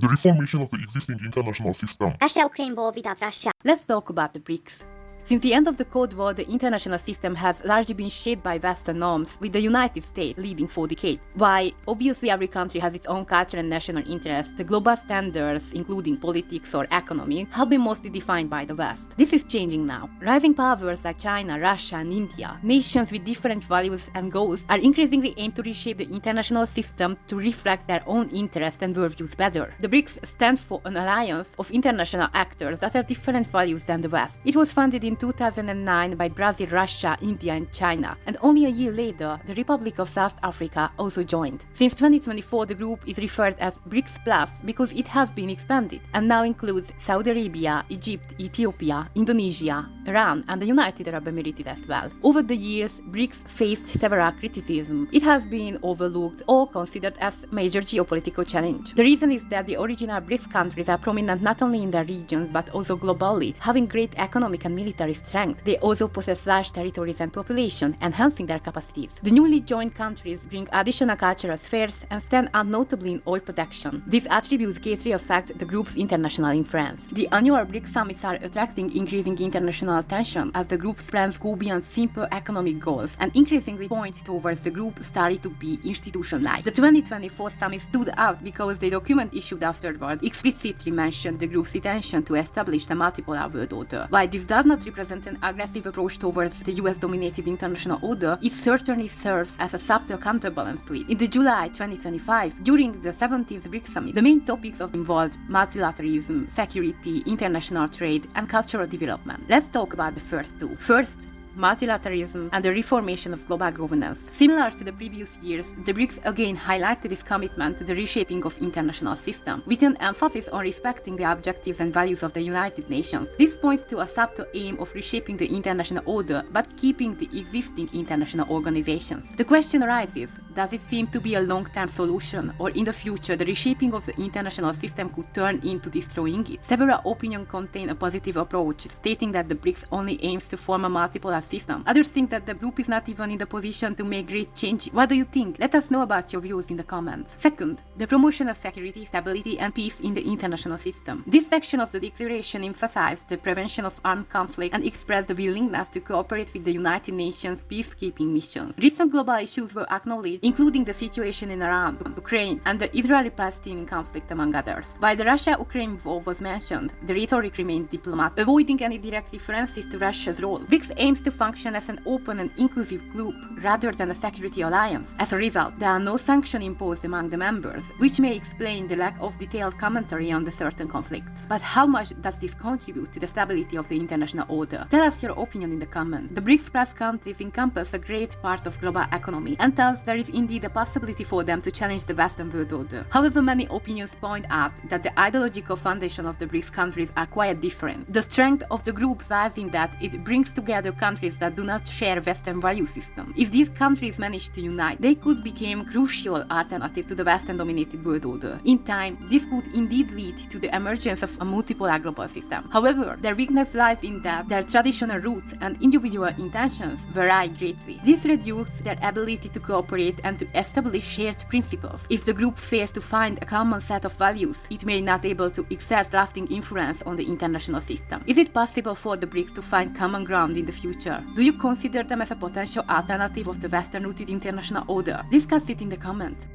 the reformation of the existing international system. Russia-Ukraine war without Russia. Let's talk about the BRICS. Since the end of the Cold War, the international system has largely been shaped by Western norms, with the United States leading for decades. While obviously every country has its own culture and national interests, the global standards, including politics or economy, have been mostly defined by the West. This is changing now. Rising powers like China, Russia, and India, nations with different values and goals, are increasingly aimed to reshape the international system to reflect their own interests and worldviews better. The BRICS stand for an alliance of international actors that have different values than the West. It was founded in 2009 by Brazil, Russia, India, and China, and only a year later, the Republic of South Africa also joined. Since 2024, the group is referred as BRICS Plus because it has been expanded and now includes Saudi Arabia, Egypt, Ethiopia, Indonesia, Iran, and the United Arab Emirates as well. Over the years, BRICS faced several criticism. It has been overlooked or considered as a major geopolitical challenge. The reason is that the original BRICS countries are prominent not only in their regions but also globally, having great economic and military strength. They also possess large territories and population, enhancing their capacities. The newly joined countries bring additional cultural spheres and stand out notably in oil production. These attributes greatly affect the group's international influence. The annual BRICS summits are attracting increasing international attention as the group's plans go beyond simple economic goals and increasingly point towards the group starting to be institutionalized. The 2024 summit stood out because the document issued afterward explicitly mentioned the group's intention to establish the multipolar world order. While this does not represent an aggressive approach towards the US-dominated international order, it certainly serves as a subtle counterbalance to it. In the July 2025, during the 70th BRICS Summit, the main topics involved multilateralism, security, international trade, and cultural development. Let's talk about the first two. First, multilateralism and the reformation of global governance. Similar to the previous years, the BRICS again highlighted its commitment to the reshaping of international system, with an emphasis on respecting the objectives and values of the United Nations. This points to a subtle aim of reshaping the international order, but keeping the existing international organizations. The question arises, does it seem to be a long-term solution, or in the future the reshaping of the international system could turn into destroying it? Several opinions contain a positive approach, stating that the BRICS only aims to form a multipolar system. Others think that the group is not even in the position to make great change. What do you think? Let us know about your views in the comments. Second, the promotion of security, stability, and peace in the international system. This section of the declaration emphasized the prevention of armed conflict and expressed the willingness to cooperate with the United Nations peacekeeping missions. Recent global issues were acknowledged, including the situation in Iran, Ukraine, and the Israeli-Palestinian conflict, among others. While the Russia-Ukraine war was mentioned, the rhetoric remained diplomatic, avoiding any direct references to Russia's role. BRICS aims to function as an open and inclusive group rather than a security alliance. As a result, there are no sanctions imposed among the members, which may explain the lack of detailed commentary on the certain conflicts. But how much does this contribute to the stability of the international order? Tell us your opinion in the comments. The BRICS Plus countries encompass a great part of global economy, and thus there is indeed a possibility for them to challenge the Western world order. However, many opinions point out that the ideological foundation of the BRICS countries are quite different. The strength of the group lies in that it brings together countries that do not share Western value system. If these countries manage to unite, they could become crucial alternative to the Western-dominated world order. In time, this could indeed lead to the emergence of a multipolar global system. However, their weakness lies in that their traditional roots and individual intentions vary greatly. This reduces their ability to cooperate and to establish shared principles. If the group fails to find a common set of values, it may not be able to exert lasting influence on the international system. Is it possible for the BRICS to find common ground in the future? Do you consider them as a potential alternative of the Western-rooted international order? Discuss it in the comments.